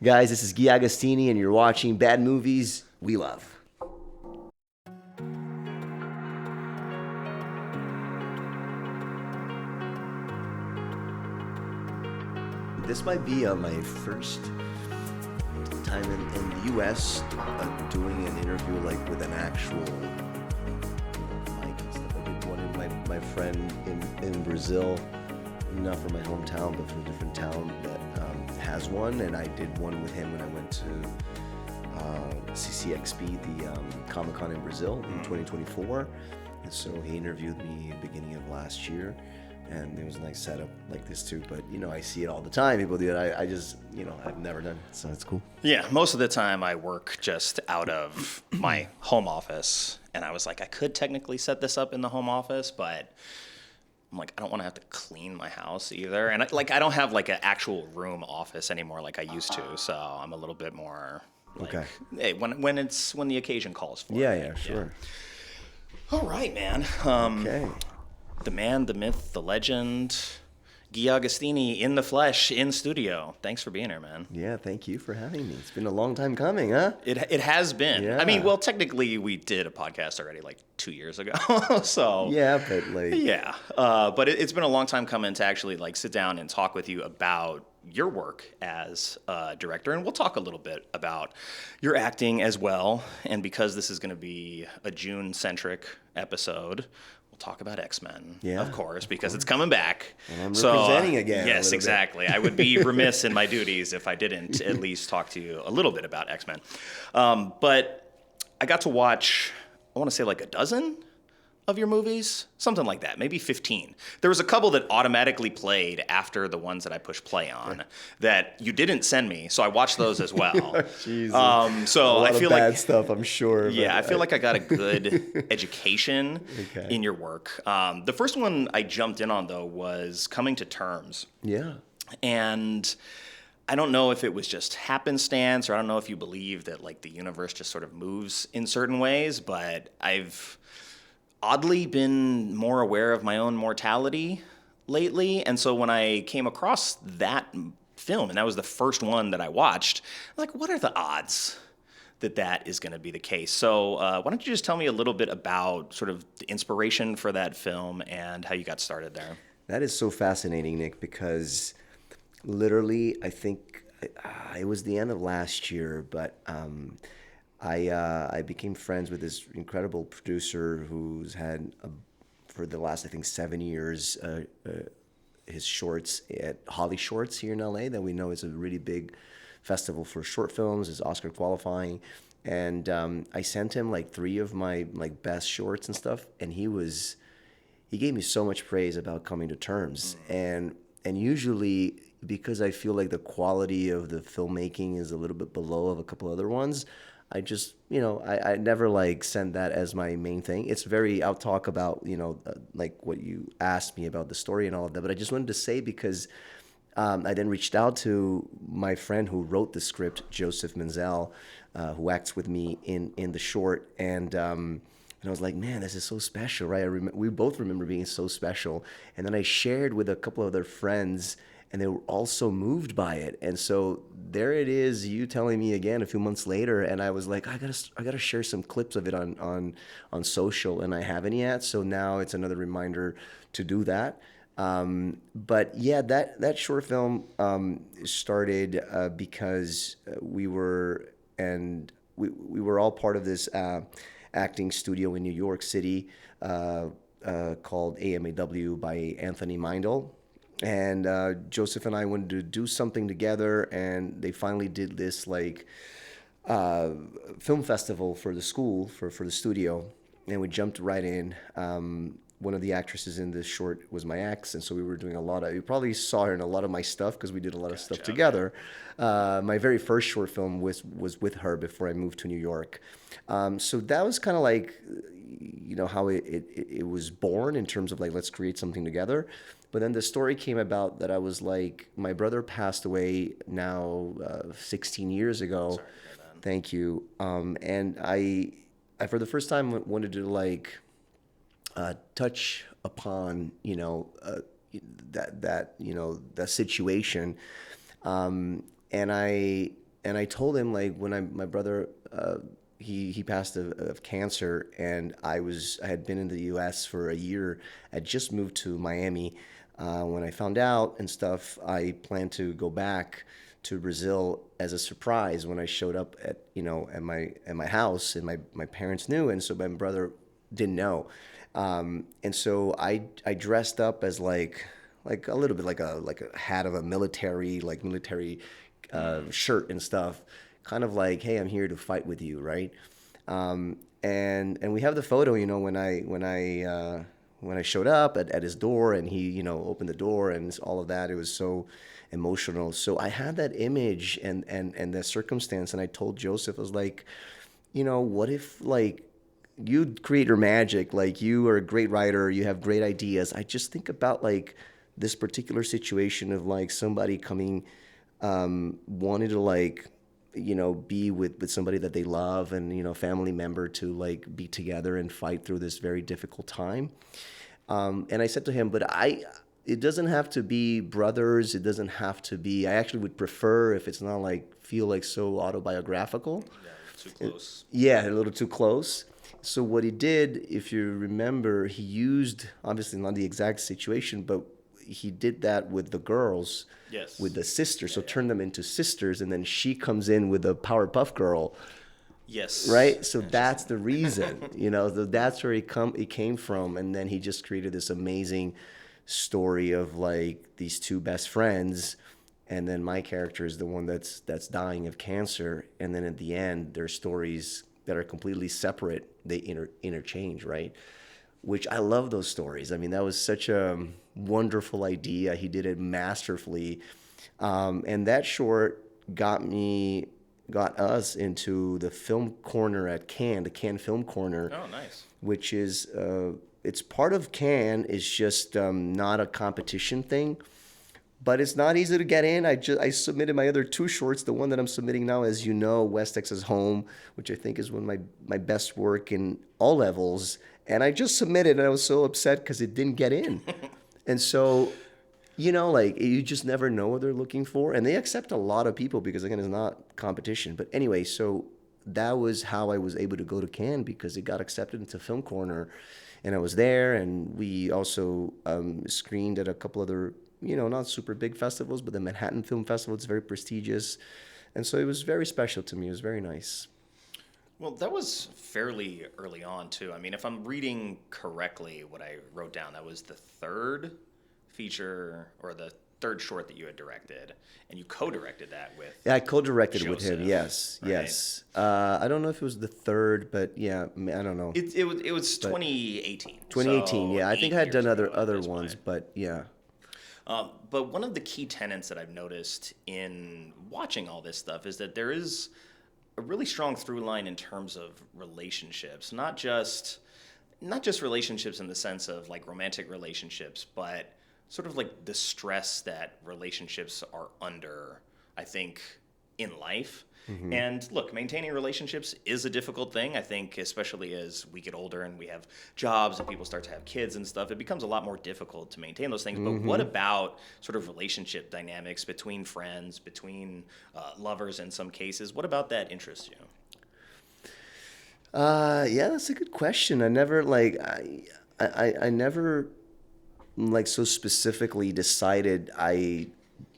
Guys, this is Gui Agustini, and you're watching Bad Movies We Love. This might be my first time in the U.S. Doing an interview like with an actual mic and stuff. I did one in my friend in Brazil, not from my hometown, but from a different town that has one, and I did one with him when I went to CCXP, the Comic-Con in Brazil in 2024. And so he interviewed me at the beginning of last year, and it was a nice setup like this too. But I see it all the time. People do it. I just I've never done it, so it's cool. Yeah, most of the time I work just out of my home office, and I was like, I could technically set this up in the home office, but I'm like, I don't want to have to clean my house either. And I don't have like an actual room office anymore like I used to. So I'm a little bit more like, okay. Hey, when the occasion calls for it. Yeah, sure. Yeah. All right, man. Okay. The man, the myth, the legend, Gui Agustini in the flesh, in studio. Thanks for being here, man. Yeah, thank you for having me. It's been a long time coming, huh? It has been. Yeah. I mean, well, technically we did a podcast already like 2 years ago. So yeah, but like yeah, but it's been a long time coming to actually like sit down and talk with you about your work as a director, and we'll talk a little bit about your acting as well. And because this is going to be a June-centric episode, we'll talk about X-Men, of course, because it's coming back. And I'm representing again. Yes, exactly. I would be remiss in my duties if I didn't at least talk to you a little bit about X-Men. But I got to watch, I want to say like a dozen of your movies, something like that, maybe 15. There was a couple that automatically played after the ones that I pushed play on that you didn't send me, so I watched those as well. Jesus. So I feel bad like stuff, I'm sure. Yeah, I feel like I got a good education in your work. The first one I jumped in on though was Coming to Terms. Yeah. And I don't know if it was just happenstance, or I don't know if you believe that like the universe just sort of moves in certain ways, but I've oddly been more aware of my own mortality lately. And so when I came across that film, and that was the first one that I watched, I'm like, what are the odds that that is going to be the case? So why don't you just tell me a little bit about sort of the inspiration for that film and how you got started there? That is so fascinating, Nick, because literally, I think it was the end of last year, but I became friends with this incredible producer who's had, for the last, I think, 7 years, his shorts at Holly Shorts here in LA that we know is a really big festival for short films, is Oscar qualifying. And I sent him like 3 of my like best shorts and stuff, and he gave me so much praise about Coming to Terms. And usually, because I feel like the quality of the filmmaking is a little bit below of a couple other ones, I just, I never like send that as my main thing. It's I'll talk about, like what you asked me about the story and all of that. But I just wanted to say, because I then reached out to my friend who wrote the script, Joseph Menzel, who acts with me in the short. And I was like, man, this is so special, right? We both remember being so special. And then I shared with a couple of other friends, and they were also moved by it. And so there it is, you telling me again a few months later, and I was like, I gotta share some clips of it on social, and I haven't yet. So now it's another reminder to do that. But yeah, that short film started because we were all part of this acting studio in New York City called AMAW by Anthony Meindl. And Joseph and I wanted to do something together, and they finally did this like film festival for the school, for the studio, and we jumped right in. One of the actresses in this short was my ex, and so we were doing you probably saw her in a lot of my stuff because we did a lot of stuff together. My very first short film was with her before I moved to New York. So that was kind of like, how it was born in terms of like, let's create something together. But then the story came about that I was like, my brother passed away now 16 years ago. Sorry to hear that. Thank you. And I for the first time wanted to like touch upon that situation, and I and I told him, like, when my brother, he passed of cancer, and I had been in the U.S. for a year. I just moved to Miami. When I found out and stuff, I planned to go back to Brazil as a surprise when I showed up at my house, and my parents knew, and so my brother didn't know. And so I dressed up as like a little bit like a hat of a military shirt and stuff, kind of like, hey, I'm here to fight with you, right? And we have the photo, when I showed up at his door, and he opened the door and all of that. It was so emotional. So I had that image and the circumstance, and I told Joseph, I was like, what if, like, you create your magic, like, you are a great writer, you have great ideas. I just think about, like, this particular situation of, like, somebody coming, wanting to, like, be with somebody that they love, and family member, to, like, be together and fight through this very difficult time. And I said to him, but it doesn't have to be brothers. It doesn't have to be. I actually would prefer if it's not like feel like so autobiographical. Yeah, too close. Yeah, a little too close. So what he did, if you remember, he used, obviously not the exact situation, but he did that with the girls, Yes. with the sisters. So turned them into sisters, and then she comes in with a Powerpuff Girl. Yes. Right? So that's the reason, that's where he came from. And then he just created this amazing story of, like, these two best friends. And then my character is the one that's dying of cancer. And then at the end, there's stories that are completely separate. They interchange, right? Which I love those stories. I mean, that was such a wonderful idea. He did it masterfully. And that short got us into the film corner at Cannes, the Cannes Film Corner. Oh, nice. Which is, it's part of Cannes. It's just not a competition thing. But it's not easy to get in. I submitted my other two shorts. The one that I'm submitting now, as you know, West Texas Home, which I think is one of my best work in all levels. And I just submitted, and I was so upset because it didn't get in. And so, like, you just never know what they're looking for. And they accept a lot of people because, again, it's not competition. But anyway, so that was how I was able to go to Cannes, because it got accepted into Film Corner. And I was there, and we also screened at a couple other, not super big festivals, but the Manhattan Film Festival, it's very prestigious. And so it was very special to me. It was very nice. Well, that was fairly early on, too. I mean, if I'm reading correctly what I wrote down, that was the third feature, or the third short that you had directed, and you co-directed that with Yeah, I co-directed Joseph, with him, yes, right? yes. I don't know if it was the third, but yeah, I don't know. It was 2018. 2018, so yeah. I think I had 8 done years ago at other this ones, point. but yeah. But one of the key tenets that I've noticed in watching all this stuff is that there is a really strong through line in terms of relationships, not just relationships in the sense of, like, romantic relationships, but sort of like the stress that relationships are under, I think, in life. Mm-hmm. And look, maintaining relationships is a difficult thing. I think, especially as we get older and we have jobs and people start to have kids and stuff, it becomes a lot more difficult to maintain those things. Mm-hmm. But what about sort of relationship dynamics between friends, between lovers in some cases? What about that interests you? Yeah, that's a good question. I never, like, I never, like, so specifically decided I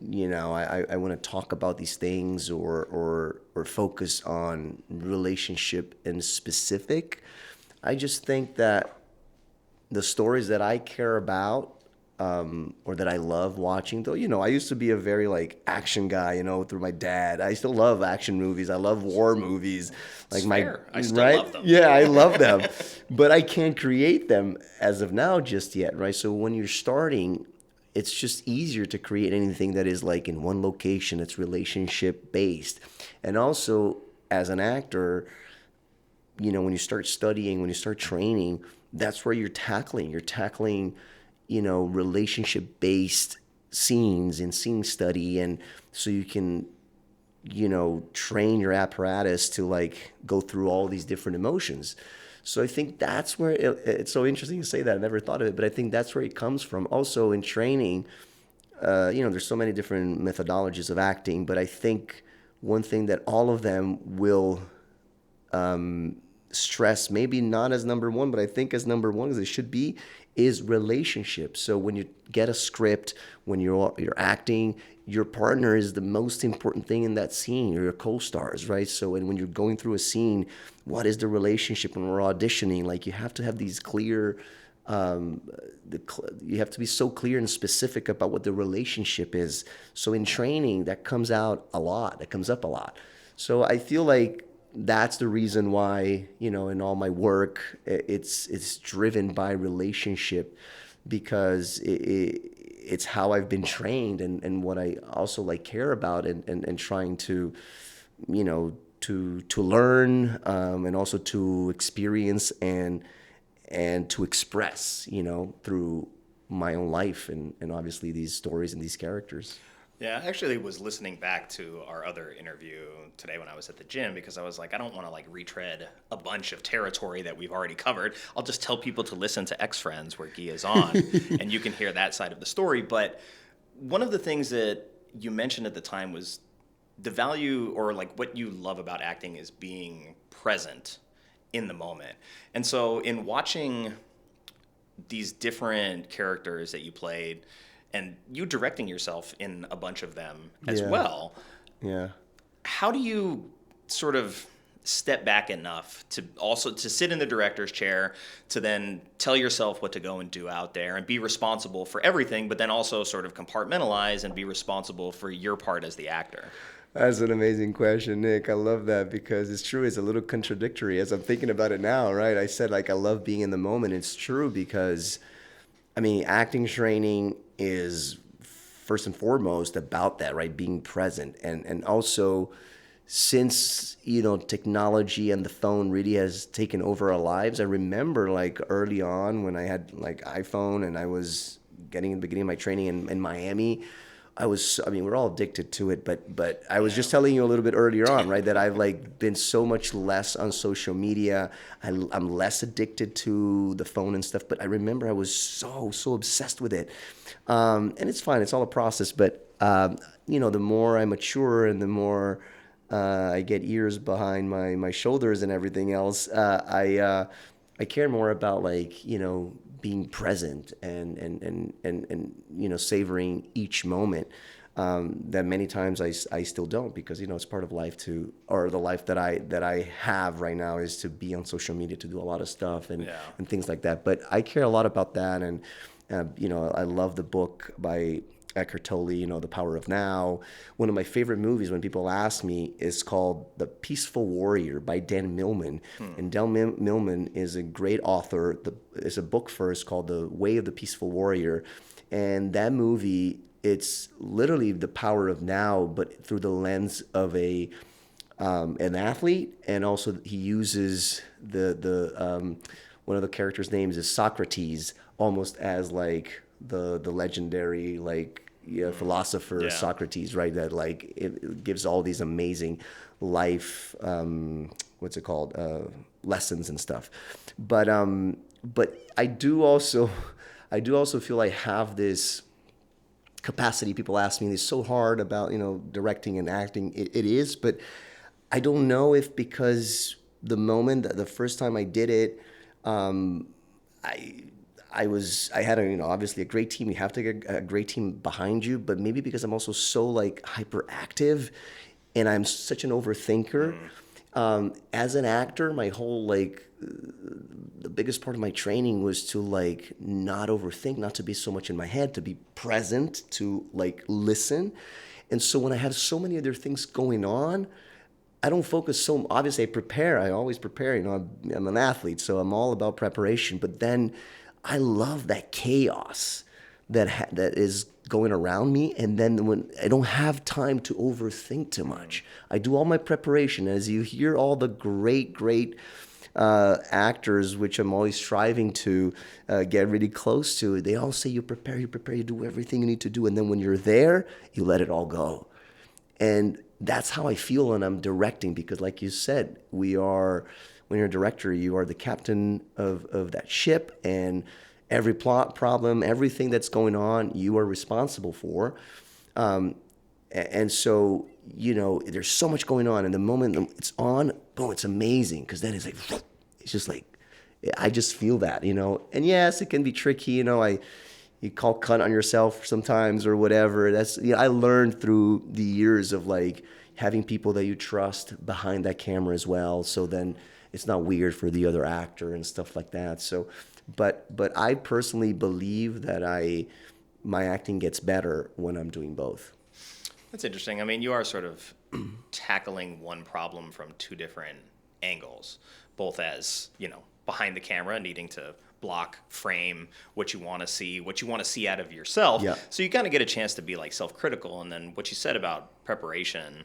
want to talk about these things or focus on relationship in specific. I just think that the stories that I care about, or that I love watching, though, I used to be a very, like, action guy, through my dad. I still love action movies. I love war movies. Like, I still love them. Yeah, I love them. But I can't create them as of now just yet, right? So when you're starting, it's just easier to create anything that is, like, in one location, that's relationship based. And also, as an actor, when you start studying, when you start training, that's where you're tackling relationship based scenes and scene study. And so you can, train your apparatus to, like, go through all these different emotions. So I think that's where it's so interesting to say that. I never thought of it, but I think that's where it comes from. Also, in training, there's so many different methodologies of acting, but I think one thing that all of them will stress, maybe not as number one, but I think as number one as it should be, is relationships. So when you get a script, when you're acting, your partner is the most important thing in that scene, or your co-stars, right? So and when you're going through a scene, what is the relationship? When we're auditioning, like you have to have these clear, you have to be so clear and specific about what the relationship is. So in training, that comes out a lot. That comes up a lot. So I feel like that's the reason why, in all my work, it's driven by relationship, because it's how I've been trained, and what I also like care about, and trying to, to learn, and also to experience and to express, through my own life, and obviously these stories and these characters. Yeah, I actually was listening back to our other interview today when I was at the gym, because I was like, I don't want to like retread a bunch of territory that we've already covered. I'll just tell people to listen to X Friends, where Gui is on, and you can hear that side of the story. But one of the things that you mentioned at the time was the value, or like what you love about acting, is being present in the moment. And so in watching these different characters that you played, and you directing yourself in a bunch of them as well. Yeah. How do you sort of step back enough to also to sit in the director's chair, to then tell yourself what to go and do out there and be responsible for everything, but then also sort of compartmentalize and be responsible for your part as the actor? That's an amazing question, Nick. I love that, because it's true. It's a little contradictory as I'm thinking about it now, right? I said, like, I love being in the moment. It's true, because, I mean, acting training is first and foremost about that, right? Being present. And also, since, technology and the phone really has taken over our lives, I remember, like, early on when I had, like, iPhone, and I was beginning my training in Miami, we're all addicted to it, but I was just telling you a little bit earlier on, right, that I've like been so much less on social media. I'm less addicted to the phone and stuff, but I remember I was so obsessed with it. And it's fine. It's all a process, but, the more I mature and the more I get years behind my shoulders and everything else, I care more about, like, being present and savoring each moment, that many times I still don't, because it's part of life or the life that I have right now is to be on social media, to do a lot of stuff and things like that. But I care a lot about that, and I love the book by Eckhart Tolle, The Power of Now. One of my favorite movies, when people ask me, is called The Peaceful Warrior by Dan Millman. And Dan Millman is a great author. There's a book first called The Way of the Peaceful Warrior. And that movie, it's literally the power of now, but through the lens of an athlete. And also he uses one of the characters' names is Socrates, almost as like the legendary philosopher Socrates, right? That like it gives all these amazing life lessons and stuff. But I do also feel I have this capacity. People ask me, it's so hard about directing and acting. It is, but I don't know if because the first time I did it, I had obviously a great team. You have to get a great team behind you, but maybe because I'm also so like hyperactive and I'm such an overthinker. As an actor, my whole the biggest part of my training was to like not overthink, not to be so much in my head, to be present, to like listen. And so when I have so many other things going on, I don't focus so. Obviously, I prepare. I always prepare. I'm an athlete, so I'm all about preparation. But then I love that chaos that is going around me, and then when I don't have time to overthink too much, I do all my preparation. As you hear all the great actors, which I'm always striving to get really close to, they all say you prepare, you do everything you need to do, and then when you're there, you let it all go. And that's how I feel when I'm directing, because like you said, when you're a director, you are the captain of that ship, and every plot problem, everything that's going on, you are responsible for. And so, there's so much going on, and the moment it's on, boom, it's amazing, because then it's like, it's just like, I just feel that, and yes, it can be tricky, you call cut on yourself sometimes or whatever. That's, I learned through the years of like having people that you trust behind that camera as well, so then it's not weird for the other actor and stuff like that. So, but I personally believe that my acting gets better when I'm doing both. That's interesting. I mean, you are sort of tackling one problem from two different angles, both as, behind the camera, needing to block, frame what you want to see out of yourself. Yeah. So you kind of get a chance to be like self-critical. And then what you said about preparation,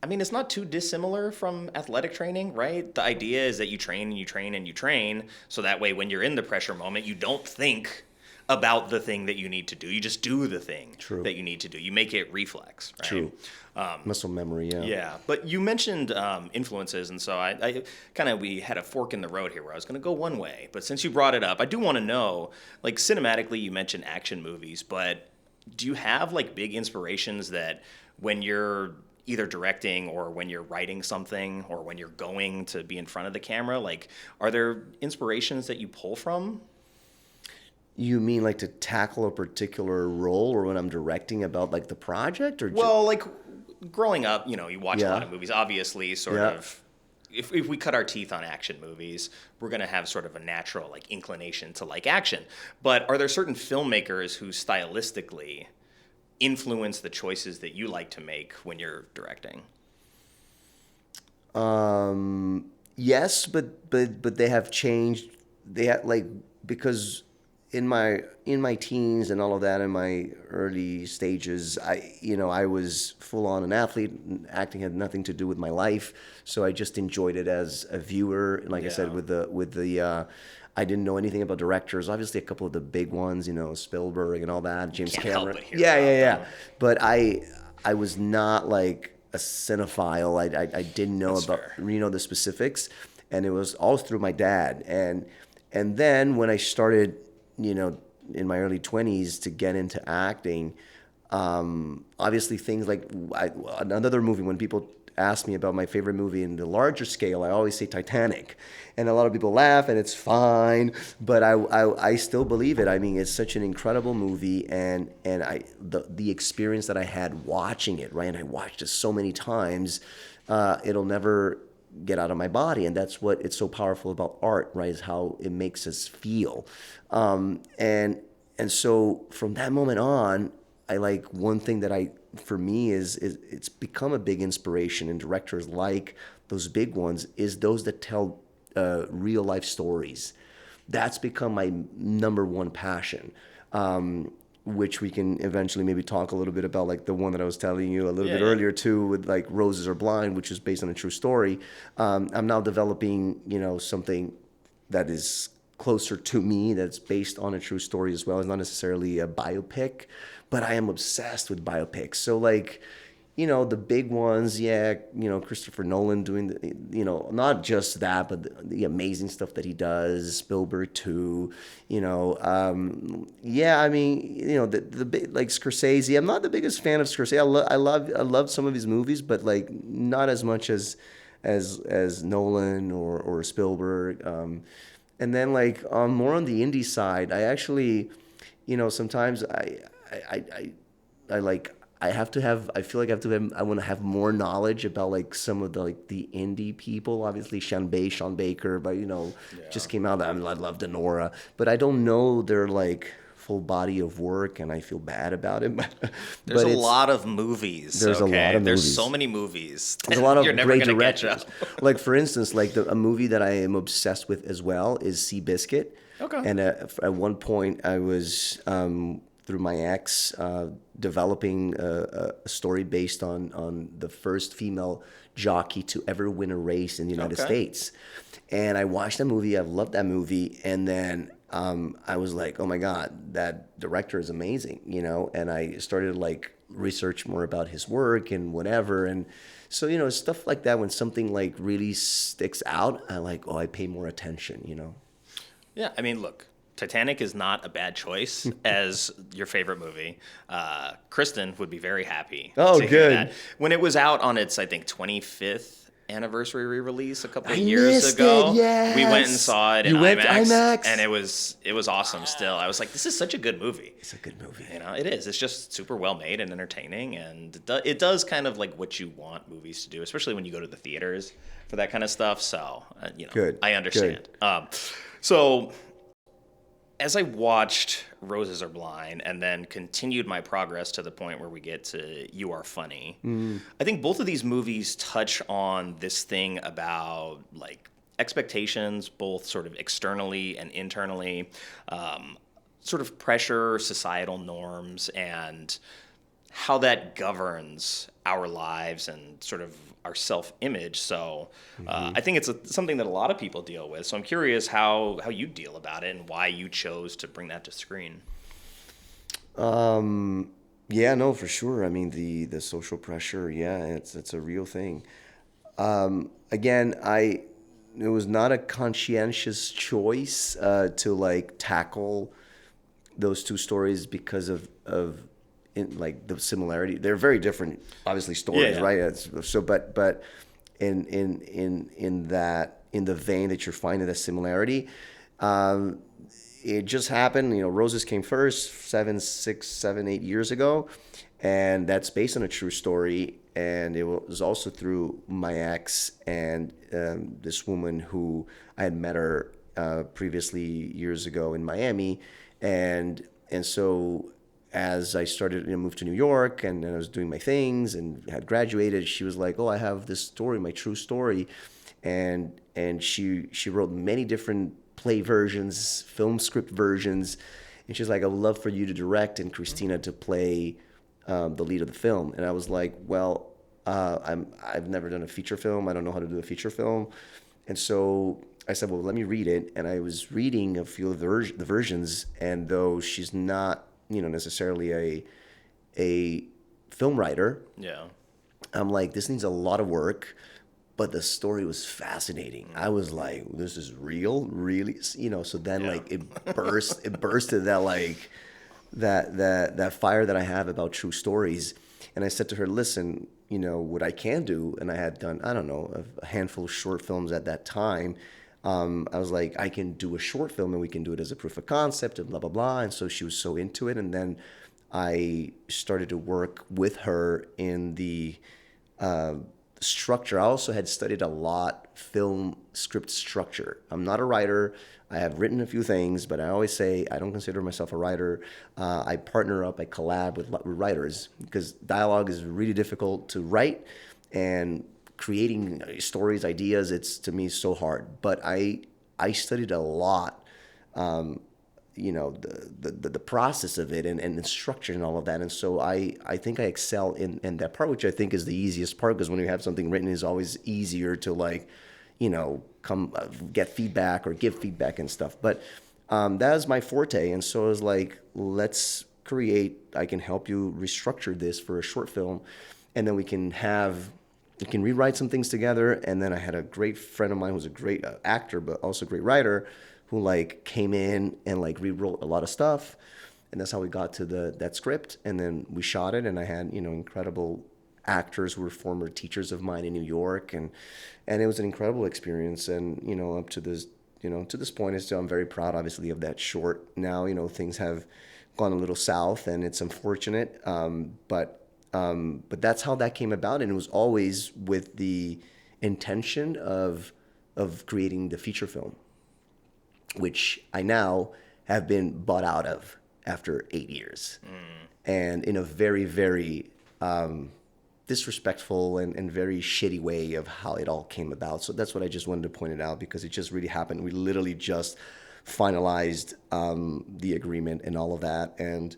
I mean, it's not too dissimilar from athletic training, right? The idea is that you train and you train and you train, so that way when you're in the pressure moment, you don't think about the thing that you need to do. You just do the thing that you need to do. You make it reflex, right? True. Muscle memory, yeah. Yeah, but you mentioned influences, and so I kind of, we had a fork in the road here where I was going to go one way. But since you brought it up, I do want to know, like cinematically, you mentioned action movies, but do you have like big inspirations that when you're either directing or when you're writing something or when you're going to be in front of the camera, like are there inspirations that you pull from? You mean like to tackle a particular role, or when I'm directing about like the project, or well, like growing up, you watch a lot of movies, obviously, sort of. If we cut our teeth on action movies, we're going to have sort of a natural like inclination to like action. But are there certain filmmakers who stylistically influence the choices that you like to make when you're directing? Yes, but they have changed. They had like, because in my teens and all of that, in my early stages, I was full on an athlete, and acting had nothing to do with my life. So I just enjoyed it as a viewer. And like I said, with the I didn't know anything about directors. Obviously, a couple of the big ones, Spielberg and all that, James Cameron. Yeah. But I was not like a cinephile. I didn't know about the specifics, and it was all through my dad. And then when I started, in my early 20s to get into acting, obviously things like another movie, when people ask me about my favorite movie in the larger scale, I always say Titanic. And a lot of people laugh, and it's fine, but I still believe it. I mean, it's such an incredible movie, and the experience that I had watching it, right? And I watched it so many times, it'll never get out of my body. And that's what it's so powerful about art, right? Is how it makes us feel. And so from that moment on, I like one thing that for me is it's become a big inspiration in directors like those big ones, is those that tell real life stories. That's become my number one passion. Which we can eventually maybe talk a little bit about, like the one that I was telling you a little bit earlier too, with like Roses Are Blind, which is based on a true story. I'm now developing, something that is closer to me, that's based on a true story as well. It's not necessarily a biopic, but I am obsessed with biopics. So like, the big ones, Christopher Nolan doing the, not just that, but the amazing stuff that he does, Spielberg too, I mean, the big, like Scorsese. I'm not the biggest fan of Scorsese. I love some of his movies, but like not as much as Nolan or Spielberg. And then like more on the indie side, I actually, sometimes I like. I feel like I want to have more knowledge about like some of the indie people. Obviously, Sean Baker, but just came out. I love Denora, but I don't know their like full body of work, and I feel bad about it. There's a lot of movies. There's a lot of movies. There's so many movies. There's a lot of You're never great gonna directors. Like for instance, like a movie that I am obsessed with as well is Seabiscuit. Okay. And at one point, I was through my ex, developing a story based on the first female jockey to ever win a race in the United States. And I watched that movie. I loved that movie. And then I was like, oh my God, that director is amazing, And I started like research more about his work and whatever. And so, stuff like that, when something like really sticks out, I pay more attention, Yeah, I mean, look, Titanic is not a bad choice as your favorite movie. Kristen would be very happy Oh, to hear good. that. When it was out on its, I think, 25th anniversary re-release a couple of I years missed ago, it, yes. we went and saw it in You went to IMAX, IMAX? and it was awesome. Still, I was like, this is such a good movie. It's a good movie. You know, it is. It's just super well made and entertaining, and it does kind of like what you want movies to do, especially when you go to the theaters for that kind of stuff. So, Good. I understand. So, as I watched Roses Are Blind and then continued my progress to the point where we get to You Are Funny, I think both of these movies touch on this thing about like expectations, both sort of externally and internally, sort of pressure, societal norms, and how that governs our lives and sort of our self-image. So I think it's something that a lot of people deal with. So I'm curious how you deal about it and why you chose to bring that to screen. Yeah, no, for sure. I mean, the social pressure, yeah, it's a real thing. Again, it was not a conscientious choice to like tackle those two stories because of like the similarity. They're very different, obviously, stories, Yeah. right? So, but in the vein that you're finding the similarity, it just happened. Roses came first 8 years ago, and that's based on a true story. And it was also through my ex and this woman who I had met her previously years ago in Miami, and so as I started, moved to New York, and I was doing my things and had graduated, she was like, "Oh, I have this story, my true story," and she wrote many different play versions, film script versions, and she's like, "I would love for you to direct and Christina to play the lead of the film." And I was like, "Well, I've never done a feature film. I don't know how to do a feature film," and so I said, "Well, let me read it." And I was reading a few of the versions, and though she's not necessarily a film writer, Yeah. I'm like, this needs a lot of work, but the story was fascinating. I was like, this is real, really, so then like it bursted that like that fire that I have about true stories. And I said to her, listen, what I can do, and I had done, I don't know, a handful of short films at that time. I was like, I can do a short film and we can do it as a proof of concept and blah, blah, blah. And so she was so into it. And then I started to work with her in the structure. I also had studied a lot film script structure. I'm not a writer. I have written a few things, but I always say I don't consider myself a writer. I partner up, I collab with writers because dialogue is really difficult to write, and creating stories, ideas, it's to me so hard. But I studied a lot, the process of it and the structure and all of that. And so I think I excel in that part, which I think is the easiest part, because when you have something written, it's always easier to like, come get feedback or give feedback and stuff. But that is my forte. And so I was like, let's I can help you restructure this for a short film, and then we can rewrite some things together. And then I had a great friend of mine who's a great actor, but also a great writer, who like came in and like rewrote a lot of stuff. And that's how we got to that script. And then we shot it, and I had, incredible actors who were former teachers of mine in New York. And it was an incredible experience. And, up to this, to this point, I'm very proud, obviously, of that short. Now, things have gone a little south, and it's unfortunate. But that's how that came about. And it was always with the intention of creating the feature film, which I now have been bought out of after 8 years. And in a very, very disrespectful and very shitty way of how it all came about. So that's what I just wanted to point it out, because it just really happened. We literally just finalized the agreement and all of that. And,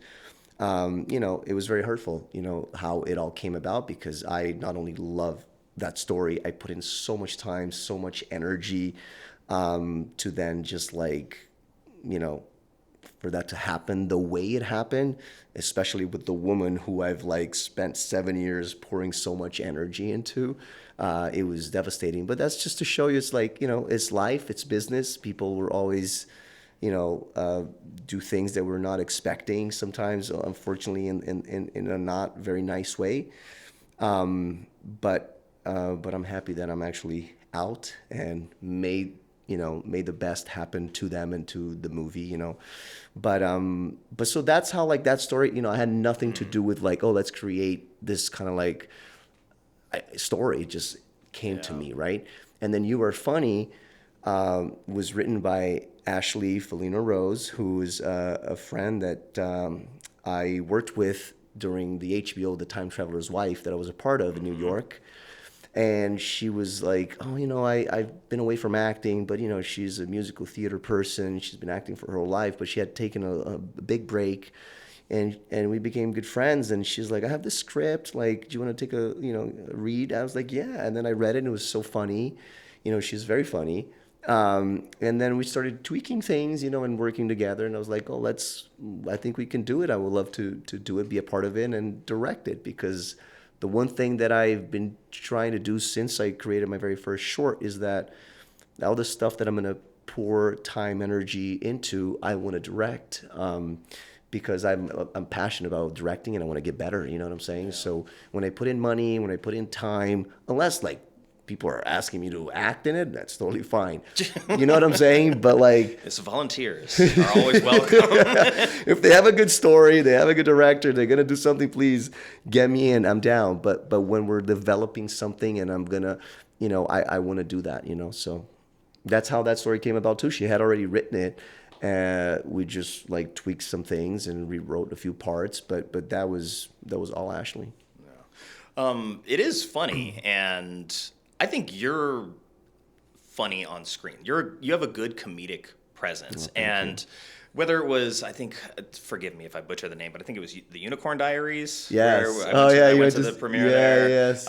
it was very hurtful, how it all came about, because I not only love that story, I put in so much time, so much energy, to then just like, for that to happen the way it happened, especially with the woman who I've like spent 7 years pouring so much energy into. It was devastating. But that's just to show you, it's like, it's life, it's business. People were always, do things that we're not expecting sometimes, unfortunately, in a not very nice way. But I'm happy that I'm actually out and made the best happen to them and to the movie. But so that's how like that story, I had nothing to do with like, oh, let's create this kind of like story. It just came to me, right? And then You Are Funny was written by Ashley Felina Rose, who's a friend that I worked with during the HBO The Time Traveler's Wife that I was a part of in New York. And she was like, oh, I've been away from acting, but, she's a musical theater person. She's been acting for her whole life, but she had taken a big break. And we became good friends. And she's like, I have this script. Like, do you want to take a read? I was like, yeah. And then I read it, and it was so funny. She's very funny. And then we started tweaking things, and working together. And I was like, oh, I think we can do it. I would love to do it, be a part of it, and direct it, because the one thing that I've been trying to do since I created my very first short is that all the stuff that I'm going to pour time, energy into, I want to direct, because I'm passionate about directing and I want to get better. You know what I'm saying? Yeah. So when I put in money, when I put in time, unless like people are asking me to act in it, that's totally fine. You know what I'm saying? But like, it's volunteers are always welcome. If they have a good story, they have a good director, they're gonna do something, please get me in. I'm down. But when we're developing something and I'm gonna, I want to do that. So that's how that story came about too. She had already written it. We just like tweaked some things and rewrote a few parts. But that was all Ashley. Yeah. It is funny, and I think you're funny on screen. You have a good comedic presence, and whether it was, I think, forgive me if I butcher the name, but I think it was the Unicorn Diaries. Yes. I went to the premiere there. Yes.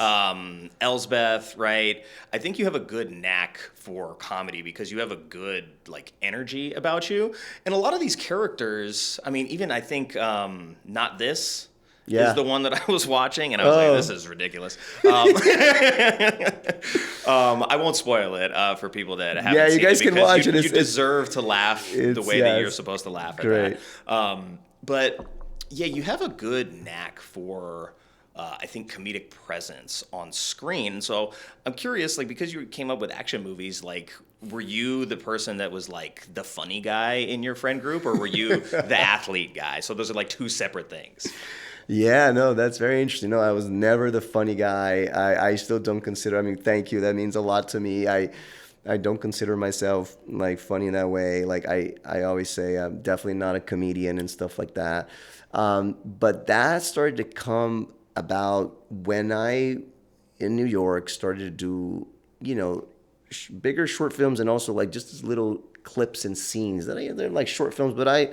Elsbeth, right? I think you have a good knack for comedy because you have a good like energy about you, and a lot of these characters. I mean, even I think Not This. Yeah. Is the one that I was watching, and I was like, this is ridiculous. I won't spoil it for people that haven't seen it. Yeah, you guys can watch it. You deserve to laugh the way that you're supposed to laugh at that. But, yeah, you have a good knack for, I think, comedic presence on screen. So I'm curious, like, because you came up with action movies, like, were you the person that was, like, the funny guy in your friend group, or were you the athlete guy? So those are, like, two separate things. Yeah, no, that's very interesting. No, I was never the funny guy. I still don't consider, thank you. That means a lot to me. I don't consider myself like funny in that way. Like I always say I'm definitely not a comedian and stuff like that. But that started to come about when I, in New York, started to do, bigger short films, and also like just little clips and scenes they're like short films, but I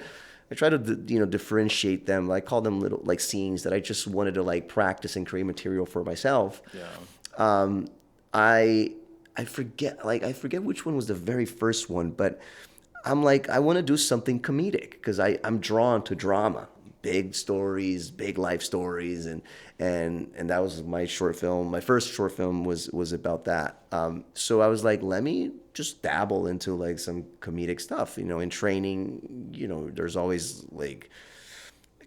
try to differentiate them. I call them little like scenes that I just wanted to like practice and create material for myself. Yeah. I forget which one was the very first one, but I'm like, I want to do something comedic because I'm drawn to drama, big stories, big life stories, and that was my short film. My first short film was about that. So I was like, let me just dabble into like some comedic stuff. In training, there's always like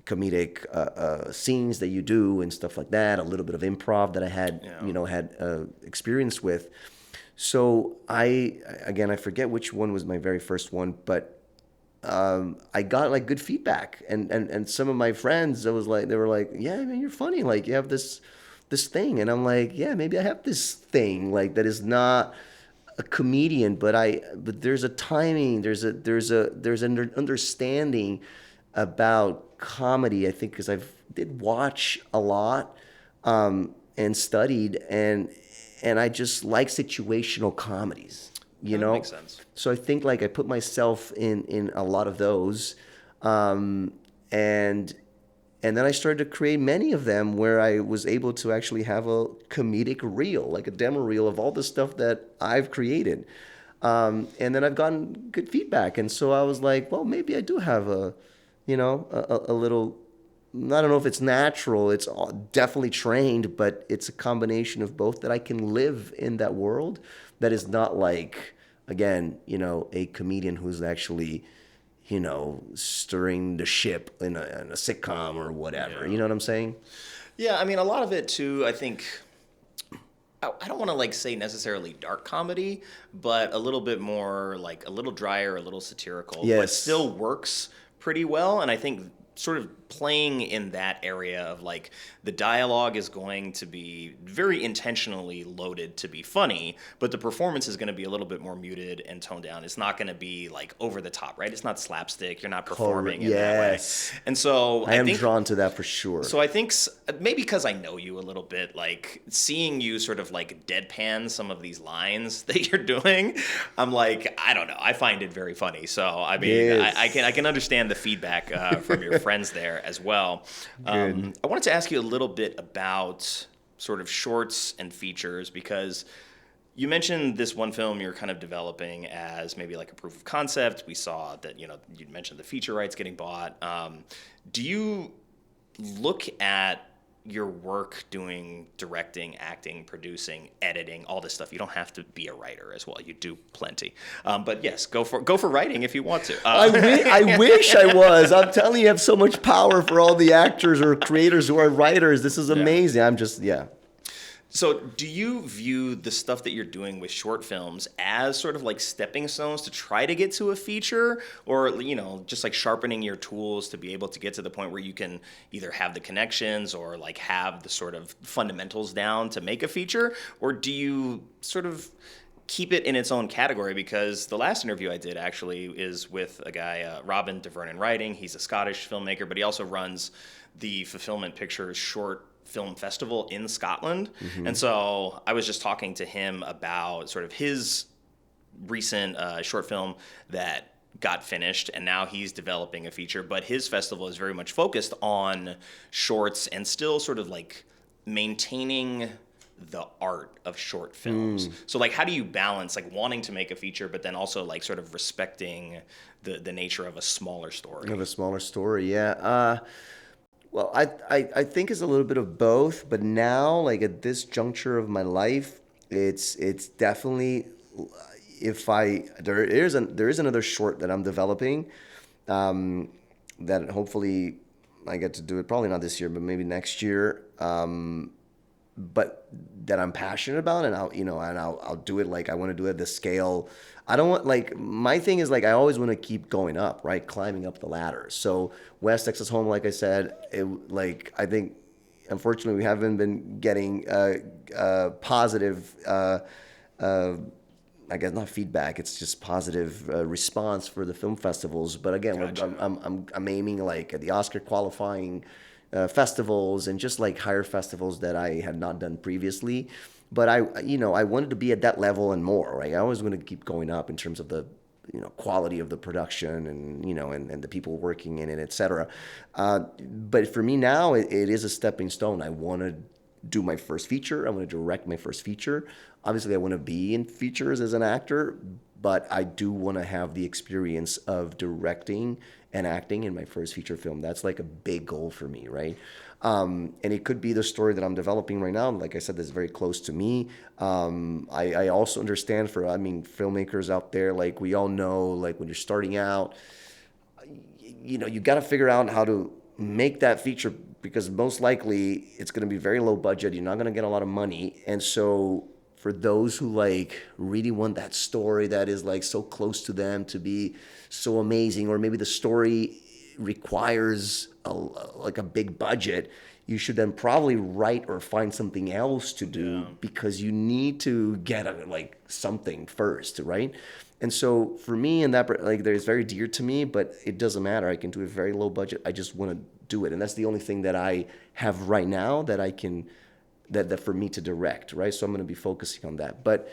comedic scenes that you do and stuff like that. A little bit of improv that I had, had experience with. So I forget which one was my very first one, but I got like good feedback, and some of my friends, they were like, yeah, man, you're funny. Like you have this thing, and I'm like, yeah, maybe I have this thing like that is not a comedian, but there's a timing, there's an understanding about comedy. I think because did watch a lot, and studied, and I just like situational comedies. That makes sense. So I think like I put myself in a lot of those, and then I started to create many of them where I was able to actually have a comedic reel, like a demo reel of all the stuff that I've created. And then I've gotten good feedback. And so I was like, well, maybe I do have a little, I don't know if it's natural, it's definitely trained, but it's a combination of both that I can live in that world that is not like, again, a comedian who's actually stirring the ship in a sitcom or whatever. Yeah. You know what I'm saying? Yeah, I mean, a lot of it too, I think, I don't want to like say necessarily dark comedy, but a little bit more like a little drier, a little satirical, but Yes. still works pretty well. And I think sort of playing in that area of like the dialogue is going to be very intentionally loaded to be funny, but the performance is going to be a little bit more muted and toned down. It's not going to be like over the top, right? It's not slapstick. You're not performing in that way. Yes. And so I am think drawn to that for sure. so I think maybe because I know you a little bit, like seeing you sort of like deadpan some of these lines that you're doing, I'm like, I don't know. I find it very funny. So I mean, Yes. I can understand the feedback from your friends there as well. I wanted to ask you a little bit about sort of shorts and features because you mentioned this one film you're kind of developing as maybe like a proof of concept. We saw that, you mentioned the feature rights getting bought. Do you look at your work doing directing, acting, producing, editing, all this stuff? You don't have to be a writer as well. You do plenty. But yes, go for writing if you want to. I wish I was. I'm telling you, you have so much power for all the actors or creators who are writers. This is amazing. I'm just, yeah. So do you view the stuff that you're doing with short films as sort of like stepping stones to try to get to a feature, or, just like sharpening your tools to be able to get to the point where you can either have the connections or like have the sort of fundamentals down to make a feature? Or do you sort of keep it in its own category? Because the last interview I did actually is with a guy, Robin DeVernon Writing. He's a Scottish filmmaker, but he also runs the Fulfillment Pictures short film festival in Scotland. And so I was just talking to him about sort of his recent short film that got finished, and now he's developing a feature, but his festival is very much focused on shorts and still sort of like maintaining the art of short films. So like, how do you balance like wanting to make a feature, but then also like sort of respecting the nature of a smaller story? Of a smaller story, yeah. Well, I think it's a little bit of both, but now, like at this juncture of my life, it's definitely there is another short that I'm developing, that hopefully I get to do it, probably not this year, but maybe next year. But that I'm passionate about, and I'll do it. Like I want to do it at the scale. I don't want, like, my thing is like I always want to keep going up, right? Climbing up the ladder. So West Texas Home, like I said, I think unfortunately we haven't been getting positive. I guess not feedback. It's just positive response for the film festivals. But again, Gotcha. I'm aiming like at the Oscar qualifying festivals and just like higher festivals that I had not done previously. But I wanted to be at that level and more, right? I always want to keep going up in terms of the, quality of the production and, and the people working in it, et cetera. But for me now, it is a stepping stone. I want to do my first feature. I want to direct my first feature. Obviously, I want to be in features as an actor, but I do want to have the experience of directing and acting in my first feature film. That's like a big goal for me, right? And it could be the story that I'm developing right now. Like I said, that's very close to me. I also understand filmmakers out there, like we all know, like when you're starting out, you got to figure out how to make that feature, because most likely it's going to be very low budget. You're not going to get a lot of money. And so for those who like really want that story that is like so close to them to be so amazing, or maybe the story requires a big budget, you should then probably write or find something else to do, because you need to get something first, right? And so for me, and that there's very dear to me, but it doesn't matter. I can do a very low budget. I just want to do it, and that's the only thing that I have right now that I can. That for me to direct, right? So I'm going to be focusing on that. But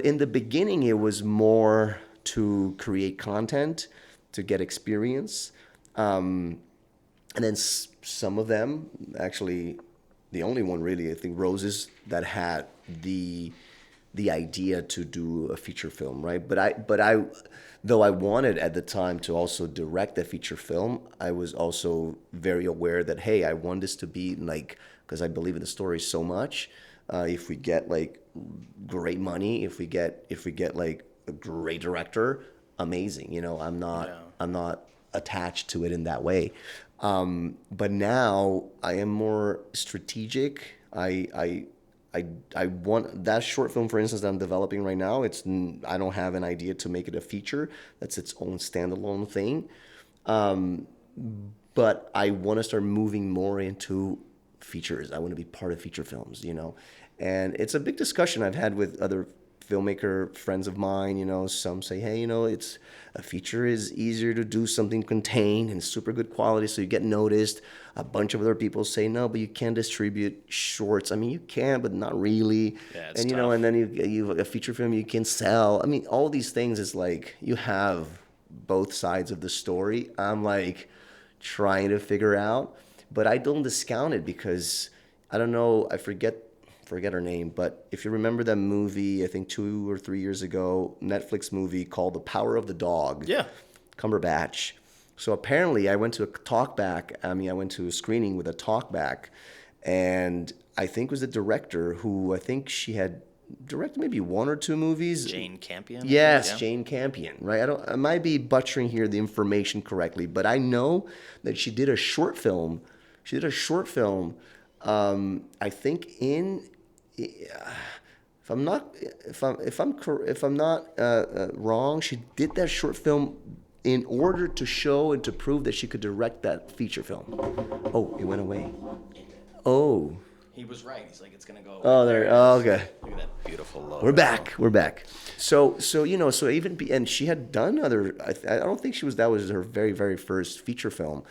in the beginning, it was more to create content, to get experience, and then some of them, actually, the only one really, I think, Roses, that had the idea to do a feature film, right? But I, though I wanted at the time to also direct a feature film, I was also very aware that, hey, I want this to be like, because I believe in the story so much. If we get like great money, if we get like a great director, amazing. I'm not attached to it in that way. But now I am more strategic. I want that short film, for instance, that I'm developing right now. I don't have an idea to make it a feature. That's its own standalone thing. But I want to start moving more into features. I want to be part of feature films, and it's a big discussion I've had with other filmmaker friends of mine. Some say, hey, it's a feature is easier to do something contained and super good quality, so you get noticed. A bunch of other people say, no, but you can't distribute shorts. I mean, you can, but not really. Yeah, it's and tough. And then you a feature film you can sell. I mean, all these things is like you have both sides of the story. I'm like trying to figure out, but I don't discount it because I don't know. I forget her name, but if you remember that movie, I think 2 or 3 years ago, Netflix movie called The Power of the Dog. Yeah. Cumberbatch. So apparently I went to a talkback. I went to a screening with a talkback, and I think it was the director who I think she had directed maybe 1 or 2 movies. Jane Campion? Yes, Yeah. Jane Campion, right? I might be butchering here the information correctly, but I know that she did a short film. I think if I'm not wrong, she did that short film in order to show and to prove that she could direct that feature film. Oh, it went away. Oh. He was right. He's like, it's going to go. Oh, there. Oh, okay. Look at that beautiful logo. We're back. So and she had done other. I don't think that was her very, very first feature film,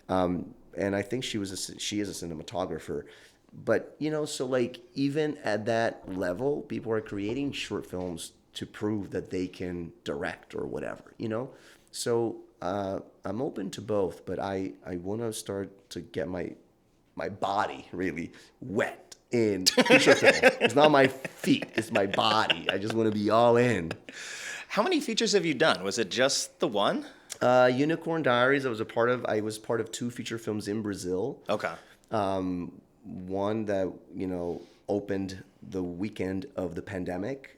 and I think she is a cinematographer. But so like even at that level, people are creating short films to prove that they can direct or whatever. So I'm open to both, but I want to start to get my body really wet in feature film. It's not my feet, it's my body. I just want to be all in. How many features have you done? Was it just the one? Unicorn Diaries, I was part of 2 feature films in Brazil. Okay. One that, opened the weekend of the pandemic.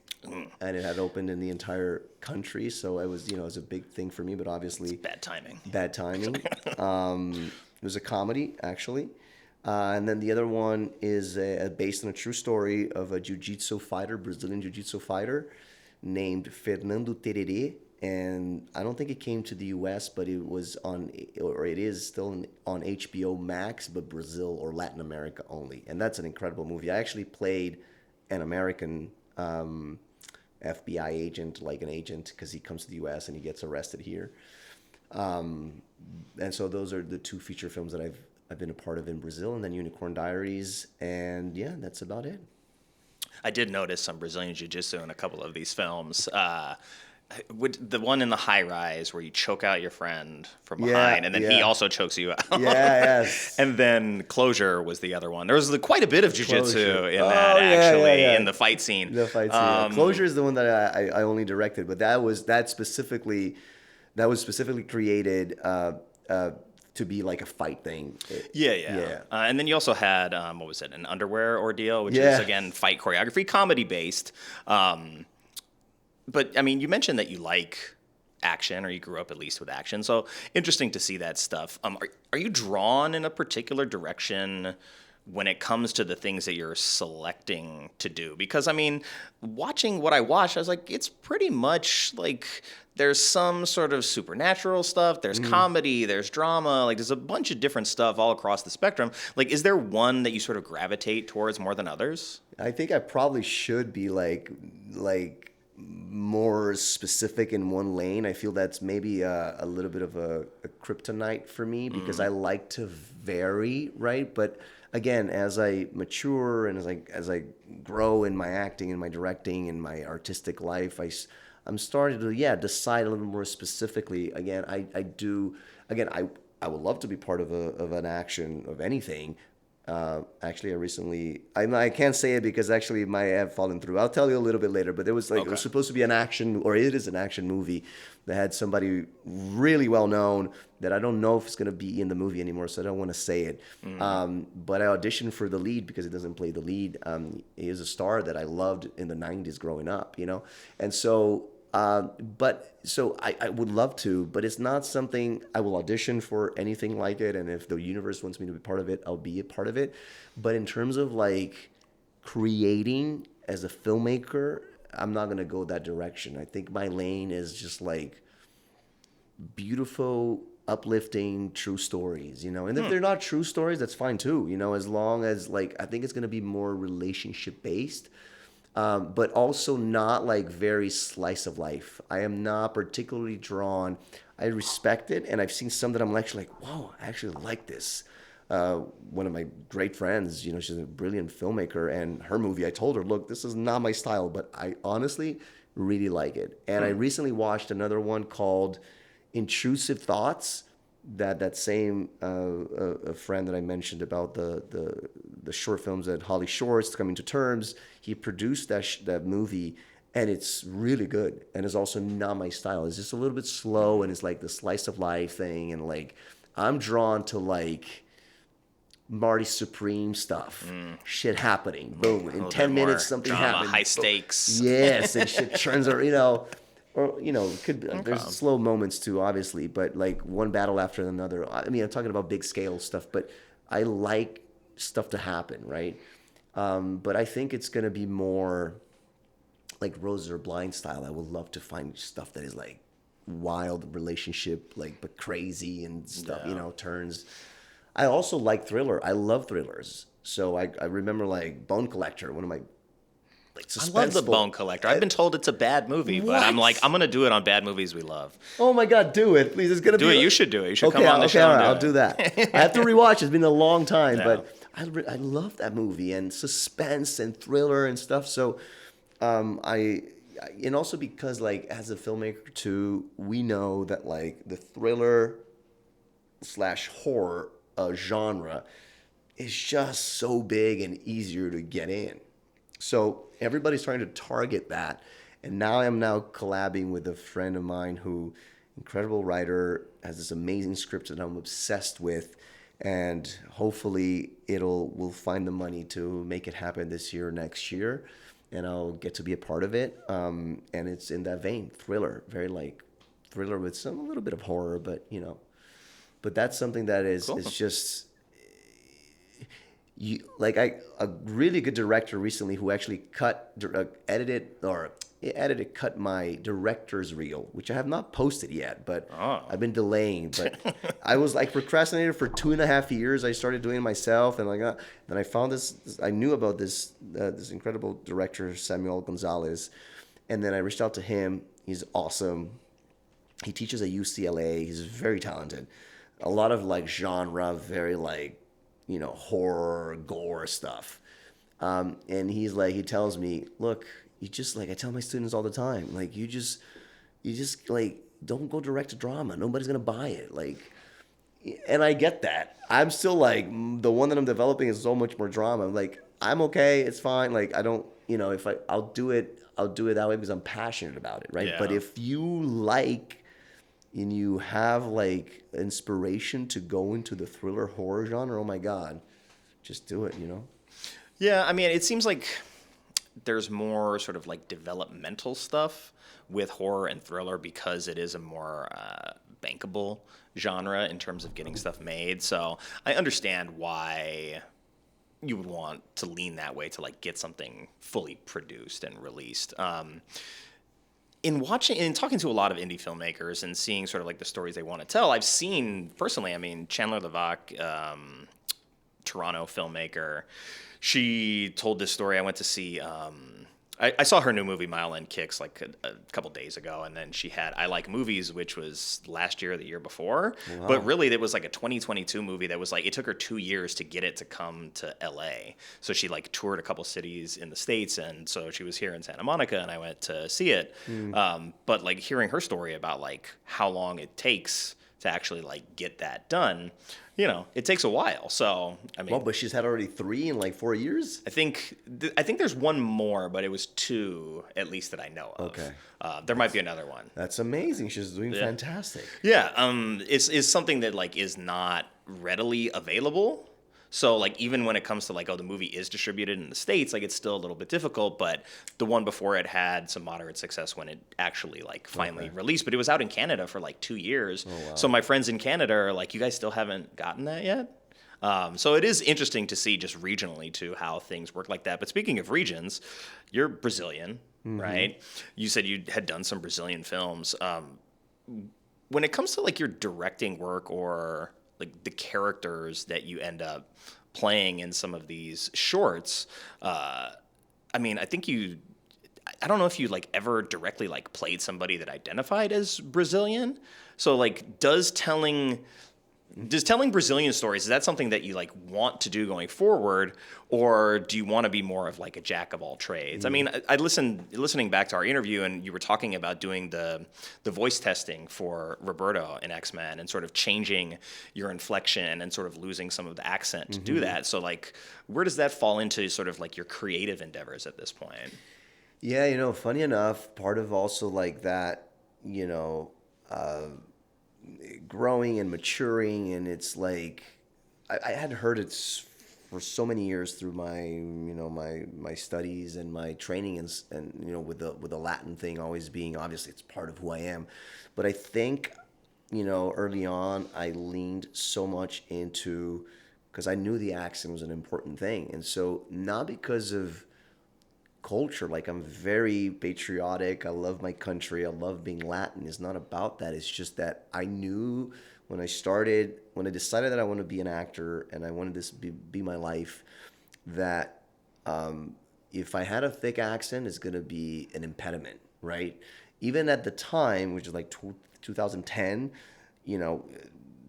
And it had opened in the entire country, so it was, it was a big thing for me. But obviously, Bad timing. It was a comedy, actually, and then the other one is based on a true story of a Brazilian jiu-jitsu fighter, named Fernando Tererê. And I don't think it came to the U.S., but it was it is still on HBO Max, but Brazil or Latin America only. And that's an incredible movie. I actually played an American FBI agent, like an agent, because he comes to the U.S. and he gets arrested here. And so those are the 2 feature films that I've been a part of in Brazil, and then Unicorn Diaries, and yeah, that's about it. I did notice some Brazilian jiu-jitsu in a couple of these films. The one in the high rise where you choke out your friend from behind, and then he also chokes you out. Yes. And then Closure was the other one. There was quite a bit of jiu-jitsu in that, in the fight scene. The fight scene. Closure is the one that I only directed, but that was specifically created to be like a fight thing. Yeah. And then you also had what was it? An underwear ordeal, which is again fight choreography, comedy based. But I mean, you mentioned that you like action, or you grew up at least with action. So interesting to see that stuff. Are you drawn in a particular direction when it comes to the things that you're selecting to do? Because I mean, watching what I watched, I was like, it's pretty much like there's some sort of supernatural stuff, there's comedy, there's drama, like there's a bunch of different stuff all across the spectrum. Like, is there one that you sort of gravitate towards more than others? I think I probably should be like more specific in one lane. I feel that's maybe a little bit of a kryptonite for me, because I like to vary, right? But again, as I mature and as I grow in my acting and my directing and my artistic life, I'm starting to decide a little more specifically. Again, I would love to be part of an action of anything. Actually, I can't say it because actually it might have fallen through. I'll tell you a little bit later, but it was it was supposed to be an action, or it is an action movie that had somebody really well known that I don't know if it's going to be in the movie anymore, so I don't want to say it. But I auditioned for the lead because it doesn't play the lead. He is a star that I loved in the 90s growing up, and so But so I would love to, but it's not something I will audition for anything like it. And if the universe wants me to be part of it, I'll be a part of it. But in terms of like creating as a filmmaker, I'm not going to go that direction. I think my lane is just like beautiful, uplifting, true stories, you know. And if they're not true stories, that's fine too, you know, as long as like I think it's going to be more relationship based. But also not like very slice of life. I am not particularly drawn. I respect it, and I've seen some that I'm actually like, whoa, I actually like this. One of my great friends, you know, she's a brilliant filmmaker, and her movie, I told her, look, this is not my style, but I honestly really like it. And I recently watched another one called Intrusive Thoughts. That same a friend that I mentioned about the short films at Holly Shorts, Coming to Terms, he produced that movie, and it's really good, and it's also not my style. It's just a little bit slow, and it's like the slice of life thing, and like I'm drawn to like Marty Supreme stuff, shit happening, boom, in 10 minutes something drama, happens, high stakes. yes, and shit turns out, you know. Or, you know, could be, there's slow moments too, obviously, but like one battle after another. I mean, I'm talking about big scale stuff, but I like stuff to happen, right? But I think it's going to be more like Roses Are Blind style. I would love to find stuff that is like wild relationship, like, but crazy and stuff, you know, turns. I also like thriller. I love thrillers. So I remember like Bone Collector, one of my like I love The Bone Collector. I've been told it's a bad movie, but I'm like, I'm going to do it on bad movies we love. Oh my God, do it. Please, it's going to be... Do it. You should do it. You should come on the show all right, and I'll do that. I have to rewatch. It's been a long time, Yeah. but I love that movie and suspense and thriller and stuff. So and also because like as a filmmaker too, we know that like the thriller / horror genre is just so big and easier to get in. So everybody's trying to target that. And now I'm collabing with a friend of mine who, incredible writer, has this amazing script that I'm obsessed with. And hopefully we'll find the money to make it happen this year or next year. And I'll get to be a part of it. And it's in that vein, thriller, very like thriller with a little bit of horror, but you know, but that's something that is, cool. It's just, a really good director recently who actually cut my director's reel, which I have not posted yet, but I've been delaying. But I was like procrastinated for 2.5 years. I started doing it myself, and then I found this. I knew about this incredible director, Samuel Gonzalez, and then I reached out to him. He's awesome. He teaches at UCLA. He's very talented. A lot of like genre, very like, you know, horror, gore stuff. And he tells me, look, you just like, I tell my students all the time, like, you just like, don't go direct to drama. Nobody's going to buy it. Like, and I get that. I'm still like, the one that I'm developing is so much more drama. I'm like, I'm okay. It's fine. Like, I don't, you know, I'll do it that way because I'm passionate about it. Right. Yeah. But if you like, and you have like inspiration to go into the thriller horror genre, oh my God, just do it, you know? Yeah, I mean, it seems like there's more sort of like developmental stuff with horror and thriller because it is a more bankable genre in terms of getting stuff made. So I understand why you would want to lean that way to like get something fully produced and released. In talking to a lot of indie filmmakers and seeing sort of like the stories they want to tell, I've seen personally, I mean, Chandler Levac, Toronto filmmaker, she told this story. I went to see, I saw her new movie, Mile End Kicks, like a couple days ago. And then she had I Like Movies, which was last year or the year before. Wow. But really, it was like a 2022 movie that was like, it took her 2 years to get it to come to LA. So she like toured a couple cities in the States. And so she was here in Santa Monica and I went to see it. But like hearing her story about like how long it takes to actually like get that done, you know, it takes a while. So I mean, well, but she's had already 3 in like 4 years. I think there's one more, but it was 2 at least that I know of. Okay, there might be another one. That's amazing. She's doing fantastic. Yeah, it's something that like is not readily available. So like even when it comes to like, oh, the movie is distributed in the States, like it's still a little bit difficult, but the one before it had some moderate success when it actually like finally released, but it was out in Canada for like 2 years. Oh, wow. So my friends in Canada are like, you guys still haven't gotten that yet? So it is interesting to see just regionally too how things work like that. But speaking of regions, you're Brazilian, right? You said you had done some Brazilian films. When it comes to like your directing work or like the characters that you end up playing in some of these shorts, I mean, I don't know if you like ever directly like played somebody that identified as Brazilian. So like, does telling Brazilian stories, is that something that you like want to do going forward, or do you want to be more of like a jack of all trades? I mean, I listening back to our interview, and you were talking about doing the voice testing for Roberto in X-Men and sort of changing your inflection and sort of losing some of the accent to do that. So like, where does that fall into sort of like your creative endeavors at this point? Yeah, funny enough, part of also like that, growing and maturing, and it's like I had heard it for so many years through my studies and my training, and with the Latin thing always being, obviously it's part of who I am, but I think early on I leaned so much into, because I knew the accent was an important thing, and so not because of culture. Like, I'm very patriotic. I love my country. I love being Latin. It's not about that. It's just that I knew when I decided that I want to be an actor and I wanted this to be my life, that if I had a thick accent, it's going to be an impediment, right? Even at the time, which is like 2010,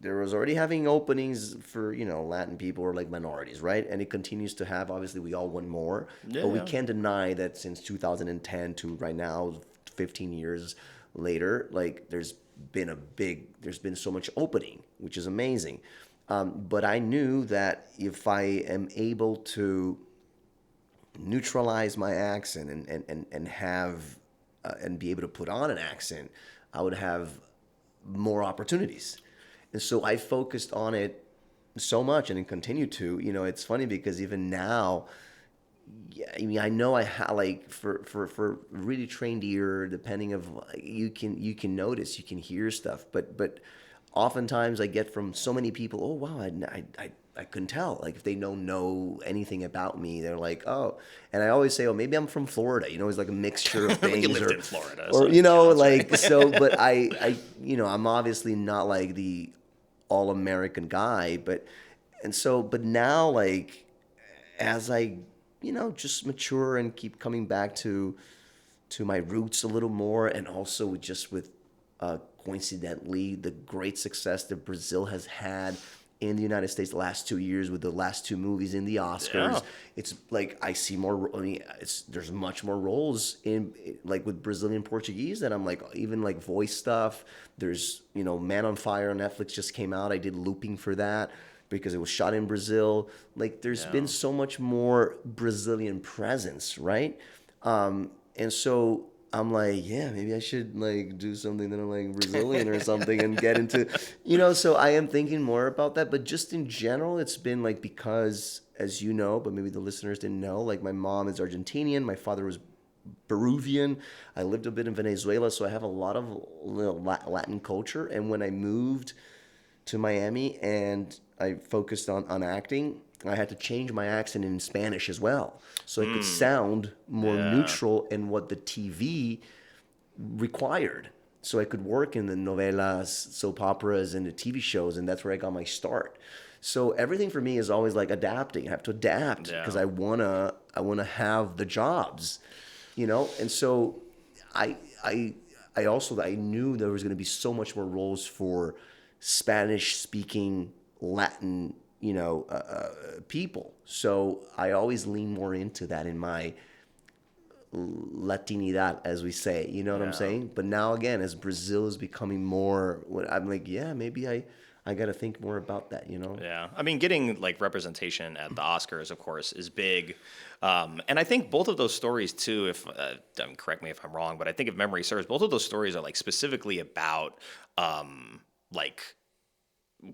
there was already having openings for, Latin people or like minorities, right? And it continues to have, obviously we all want more, but we can't deny that since 2010 to right now, 15 years later, like there's been so much opening, which is amazing. But I knew that if I am able to neutralize my accent and have, and be able to put on an accent, I would have more opportunities. And so I focused on it so much, and it continued to. It's funny because even now, yeah, I mean, I know like for really trained ear, depending of, you can notice, you can hear stuff, but oftentimes I get from so many people, oh wow, I couldn't tell. Like, if they don't know anything about me, they're like, oh. And I always say, oh, maybe I'm from Florida. It's like a mixture of things. You lived in Florida, or so like right. so. But I'm obviously not like the all American guy, but now, like, as I just mature and keep coming back to my roots a little more, and also just with coincidentally the great success that Brazil has had in the United States the last 2 years with the last two movies in the Oscars. Yeah. It's like I see more. I mean, there's much more roles in, like, with Brazilian Portuguese, that I'm like, even like voice stuff. There's Man on Fire on Netflix just came out. I did looping for that because it was shot in Brazil. Like, there's been so much more Brazilian presence, right? And so I'm like, yeah, maybe I should like do something that I'm like Brazilian or something and get into, so I am thinking more about that. But just in general, it's been like, because, as you know, but maybe the listeners didn't know, like, my mom is Argentinian, my father was Peruvian. I lived a bit in Venezuela, so I have a lot of Latin culture. And when I moved to Miami and I focused on acting, I had to change my accent in Spanish as well, so it could sound more neutral in what the TV required. So I could work in the novelas, soap operas, and the TV shows, and that's where I got my start. So everything for me is always like adapting. I have to adapt because I wanna have the jobs, And so I also, I knew there was going to be so much more roles for Spanish speaking Latin people. So I always lean more into that in my Latinidad, as we say. You know what I'm saying? But now, again, as Brazil is becoming more, I'm like, yeah, maybe I got to think more about that. Yeah, I mean, getting like representation at the Oscars, of course, is big, and I think both of those stories too. If correct me if I'm wrong, but I think if memory serves, both of those stories are like specifically about like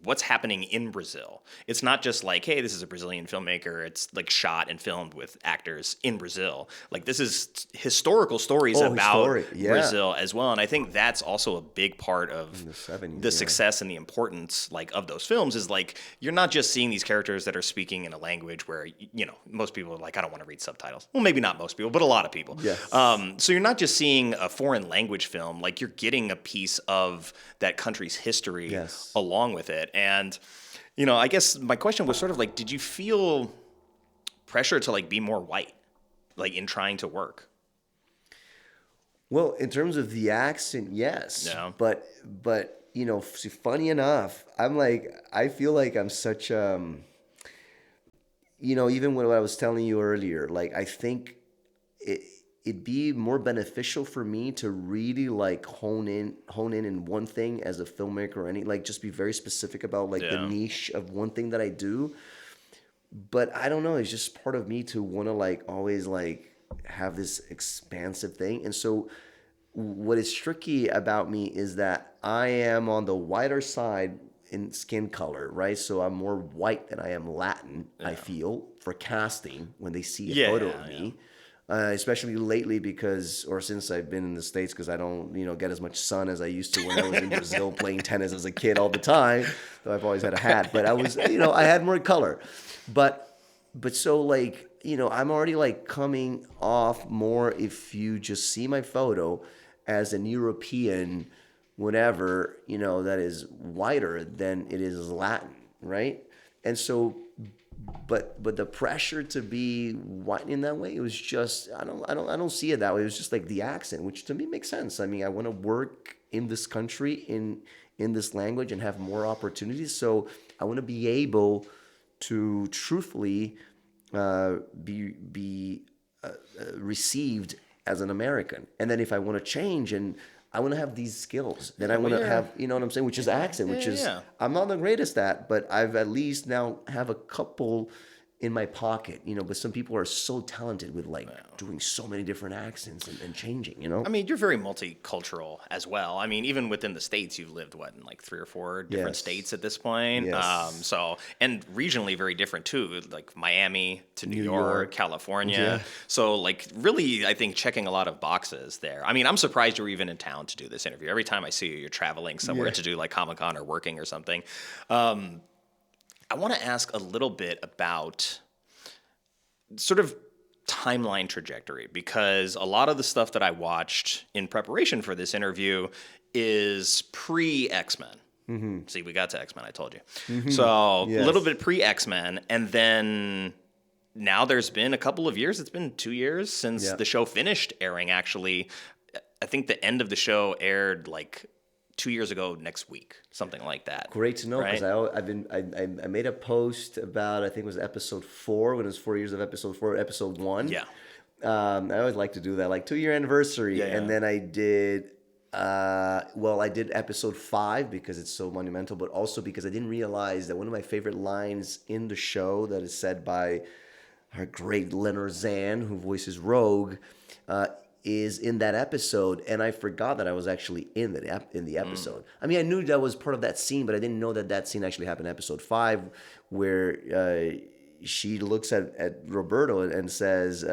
what's happening in Brazil. It's not just like, hey, this is a Brazilian filmmaker. It's like shot and filmed with actors in Brazil. Like this is historical stories about Brazil as well. And I think that's also a big part of the 70s, the success and the importance like of those films is like, you're not just seeing these characters that are speaking in a language where, you know, most people are like, I don't want to read subtitles. Well, maybe not most people, but a lot of people. Yes. So you're not just seeing a foreign language film, like you're getting a piece of that country's history along with it. And, you know, I guess my question was sort of like, did you feel pressure to like be more white, like in trying to work? Well, in terms of the accent, yes. Yeah. But you know, funny enough, I feel like I'm such you know, even what I was telling you earlier, like I think it'd be more beneficial for me to really like hone in one thing as a filmmaker or any, like just be very specific about like the niche of one thing that I do. But I don't know, it's just part of me to want to like always like have this expansive thing. And so what is tricky about me is that I am on the whiter side in skin color, right? So I'm more white than I am Latin, I feel, for casting when they see a photo of me. Especially lately since I've been in the States, because I don't, you know, get as much sun as I used to when I was in Brazil playing tennis as a kid all the time. Though I've always had a hat, but I was, you know, I had more color. But so like, you know, I'm already like coming off more, if you just see my photo, as an European, whatever, you know, that is whiter than it is Latin, right? And so, but the pressure to be white in that way, it was just, I don't see it that way. It was just like the accent, which to me makes sense. I mean, I want to work in this country in this language and have more opportunities. So I want to be able to truthfully be received as an American. And then if I want to change and I want to have these skills, then I want to have, you know what I'm saying, which is accent, which is, I'm not the greatest at, but I've at least now have a couple in my pocket, you know, but some people are so talented with like doing so many different accents and changing, you know? I mean, you're very multicultural as well. I mean, even within the States, you've lived in like 3 or 4 different states at this point. Yes. So, and regionally very different too, like Miami to New York, California. Yeah. So like really, I think checking a lot of boxes there. I mean, I'm surprised you're even in town to do this interview. Every time I see you, you're traveling somewhere to do like Comic-Con or working or something. I want to ask a little bit about sort of timeline trajectory, because a lot of the stuff that I watched in preparation for this interview is pre-X-Men. Mm-hmm. See, we got to X-Men, I told you. Mm-hmm. So a little bit pre-X-Men, and then now there's been a couple of years. It's been 2 years since the show finished airing, actually. I think the end of the show aired like 2 years ago next week, something like that. Great to know, because I made a post about, I think it was episode 4, when it was 4 years of episode 4, episode 1. Yeah. I always like to do that, like 2-year anniversary. And then I did, I did episode 5 because it's so monumental, but also because I didn't realize that one of my favorite lines in the show that is said by our great Leonard Zan, who voices Rogue, is in that episode, and I forgot that I was actually in the episode. I mean, I knew that was part of that scene, but I didn't know that scene actually happened in episode 5, where she looks at Roberto and says,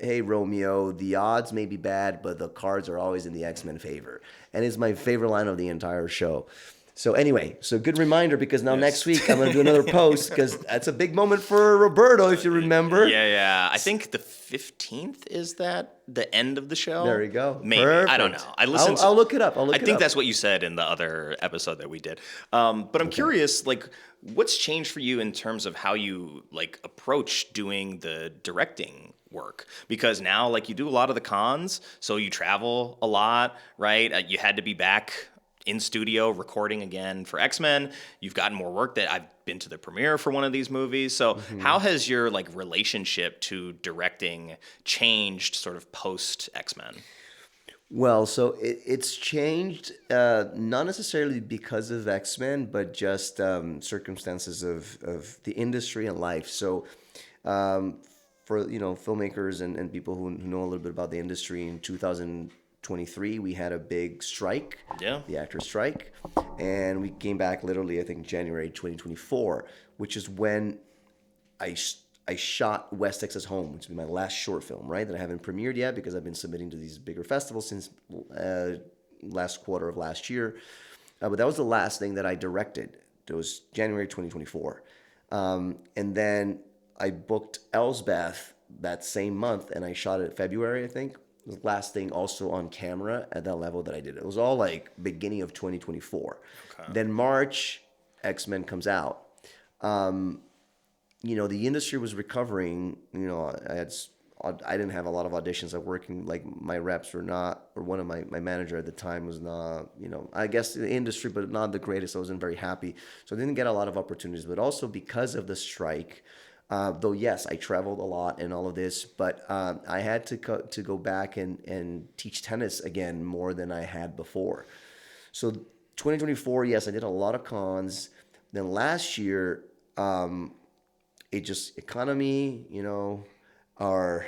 hey, Romeo, the odds may be bad, but the cards are always in the X-Men favor. And it's my favorite line of the entire show. So anyway, good reminder, because now next week I'm going to do another post, because that's a big moment for Roberto, if you remember. Yeah. I think the 15th is that the end of the show. There you go. Maybe. Perfect. I don't know. I'll look it up. I think that's what you said in the other episode that we did. But I'm curious, like, what's changed for you in terms of how you like approach doing the directing work? Because now, like, you do a lot of the cons, so you travel a lot, right? You had to be back in studio recording again for X-Men. You've gotten more work. That I've been to the premiere for one of these movies. So how has your like relationship to directing changed sort of post X-Men? Well, so it's changed, not necessarily because of X-Men, but just circumstances of the industry and life. So for, you know, filmmakers and people who know a little bit about the industry, in 2000, 23, we had a big strike, Yeah. the actors' strike, and we came back literally, I think, January 2024, which is when I shot West Texas Home, which is my last short film, right? That I haven't premiered yet because I've been submitting to these bigger festivals since last quarter of last year. But that was the last thing that I directed. It was January 2024. And then I booked Elsbeth that same month, and I shot it in February, I think. It was the last thing also on camera at that level that I did. It was all like beginning of 2024. Okay. Then March, X-Men comes out. You know, the industry was recovering. You know, I didn't have a lot of auditions. I'm working, like, my reps were not, or one of my manager at the time was not, you know, I guess the industry, but not the greatest. I wasn't very happy. So I didn't get a lot of opportunities, but also because of the strike, though, yes, I traveled a lot and all of this, but I had to go back and teach tennis again more than I had before. So 2024, yes, I did a lot of cons. Then last year, it just, economy, you know, our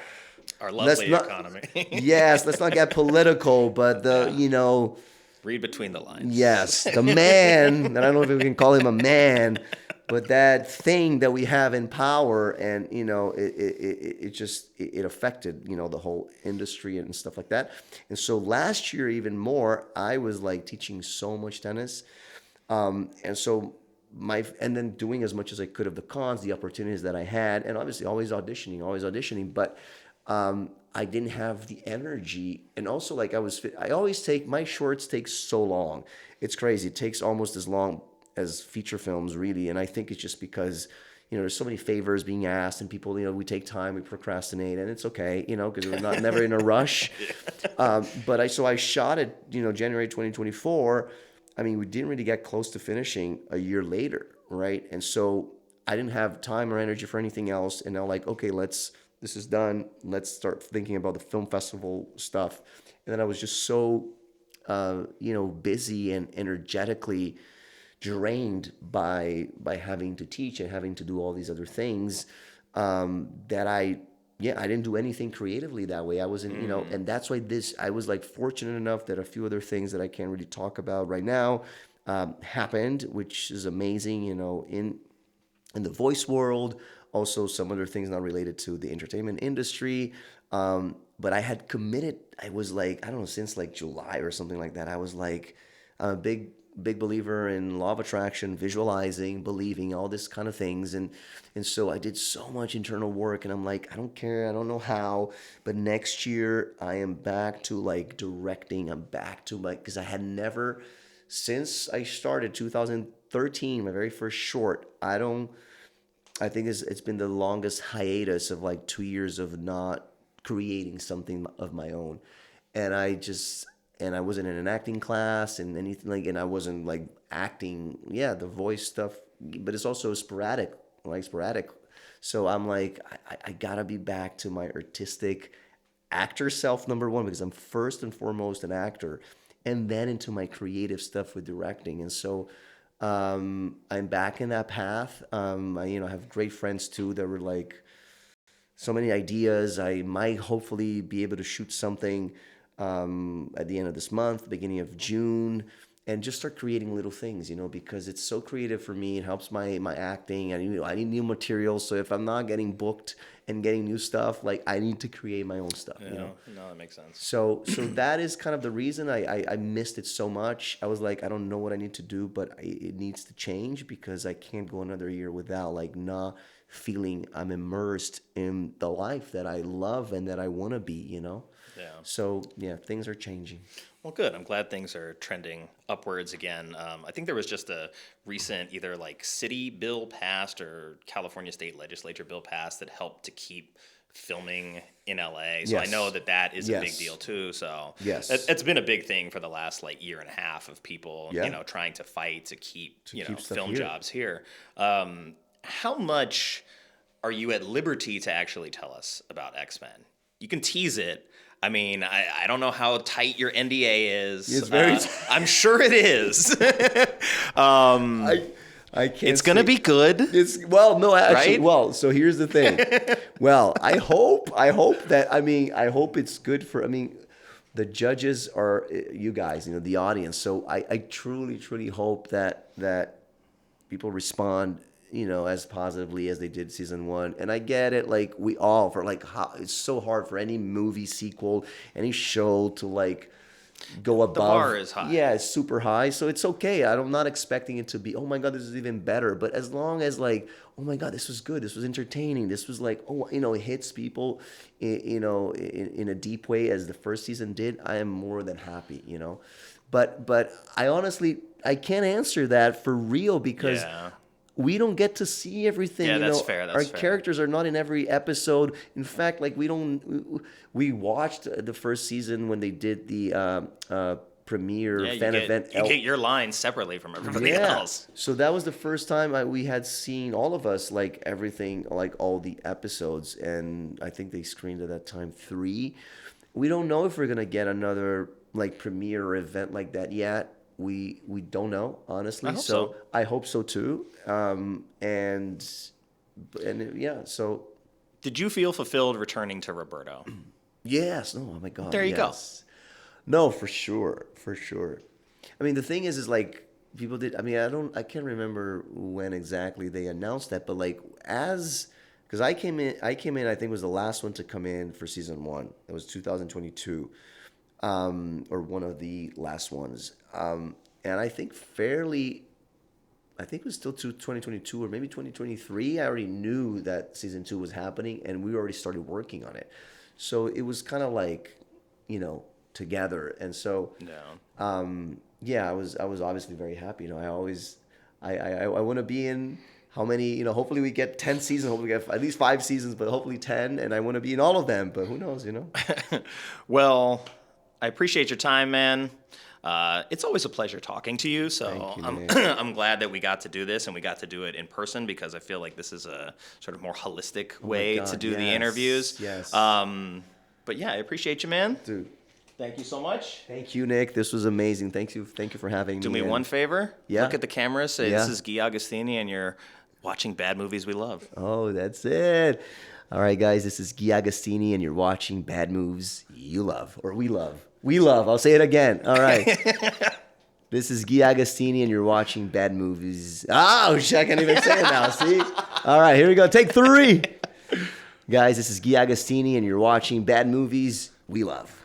lovely economy. Yes, let's not get political, but you know. Read between the lines. Yes, the man, and I don't know if we can call him a man, but that thing that we have in power, and, you know, it affected, you know, the whole industry and stuff like that. And so last year, even more, I was like teaching so much tennis. And so and then doing as much as I could of the cons, the opportunities that I had, and obviously always auditioning, but I didn't have the energy. And also, like, I always take, my shorts take so long. It's crazy. It takes almost as long as feature films, really. And I think it's just because, you know, there's so many favors being asked, and people, you know, we take time, we procrastinate, and it's okay, you know, because we're never in a rush. But I shot it, you know, January 2024. I mean, we didn't really get close to finishing a year later, right? And so I didn't have time or energy for anything else. And now, like, okay, this is done. Let's start thinking about the film festival stuff. And then I was just so, you know, busy and energetically drained by having to teach and having to do all these other things, that I didn't do anything creatively that way. I wasn't, you know, and that's why I was like fortunate enough that a few other things that I can't really talk about right now happened, which is amazing, you know, in the voice world. Also, some other things not related to the entertainment industry. But I had committed, I was like, I don't know, since like July or something like that, I was like, I'm a big believer in law of attraction, visualizing, believing, all this kind of things. And so I did so much internal work, and I'm like, I don't care, I don't know how, but next year I am back to like directing. I'm back to like, because I had never, since I started 2013, my very first short, I think it's been the longest hiatus of like 2 years of not creating something of my own. And I wasn't in an acting class and anything, like, and I wasn't like acting, the voice stuff, but it's also sporadic. So I'm like, I gotta be back to my artistic actor self, number one, because I'm first and foremost an actor, and then into my creative stuff with directing. And so I'm back in that path. I have great friends too that were like, so many ideas. I might hopefully be able to shoot something at the end of this month, beginning of June, and just start creating little things, because it's so creative for me. It helps my acting. I need new material. So if I'm not getting booked and getting new stuff, like, I need to create my own stuff. No, that makes sense. So that is kind of the reason I missed it so much. I was like, I don't know what I need to do, but it needs to change, because I can't go another year without like not feeling I'm immersed in the life that I love and that I want to be, Yeah. So things are changing. Well, good. I'm glad things are trending upwards again. I think there was just a recent either like city bill passed or California state legislature bill passed that helped to keep filming in LA. So yes. I know that is a big deal too. So yes. It's been a big thing for the last like year and a half of people, trying to fight to keep film here. Jobs here. How much are you at liberty to actually tell us about X-Men? You can tease it. I mean, I don't know how tight your NDA is. It's very. I'm sure it is. I can't. It's gonna be good. No, actually. Right? Well, so here's the thing. Well, I hope that. I hope it's good for. the judges are you guys, the audience. So I truly, truly hope that people respond, as positively as they did season 1. And I get it, like we all for like how it's so hard for any movie sequel, any show to like go above. The bar is high. Yeah, it's super high. So it's okay. I'm not expecting it to be, oh my God, this is even better. But as long as like, oh my God, this was good. This was entertaining. This was like, it hits people, in a deep way as the first season did. I am more than happy, But I honestly, I can't answer that for real because we don't get to see everything. Yeah, that's fair. That's Our fair. characters are not in every episode. In fact, like we watched the first season when they did the premiere fan event. You get your lines separately from everybody else. So that was the first time we had seen, all of us, like everything, like all the episodes. And I think they screened at that time 3. We don't know if we're going to get another like premiere event like that yet. We don't know, honestly. I hope so too. So. Did you feel fulfilled returning to Roberto? Yes. Oh my God. There you go. No, for sure. I mean, the thing is like people did. I mean, I can't remember when exactly they announced that, but like because I came in. I think it was the last one to come in for season 1. It was 2022. Or one of the last ones. And I think it was still 2022 or maybe 2023. I already knew that season 2 was happening and we already started working on it. So it was kind of like, together. And so, I was obviously very happy. I want to be in how many, hopefully we get 10 seasons, hopefully we get at least 5 seasons, but hopefully 10. And I want to be in all of them, but who knows, Well, I appreciate your time, man. It's always a pleasure talking to you. So I'm glad that we got to do this and we got to do it in person because I feel like this is a sort of more holistic way to do the interviews. Yes. But yeah, I appreciate you, man. Dude. Thank you so much. Thank you, Nick. This was amazing. Thank you for having me. Do me one favor. Yeah. Look at the camera. Say this is Gui Agustini and you're watching Bad Movies We Love. Oh, that's it. All right, guys. This is Gui Agustini and you're watching Bad Movies You Love. Or We Love. We Love. I'll say it again. All right. This is Gui Agustini and you're watching Bad Movies. Oh, shit, I can't even say it now. See? All right, here we go. Take 3. Guys, this is Gui Agustini and you're watching Bad Movies We Love.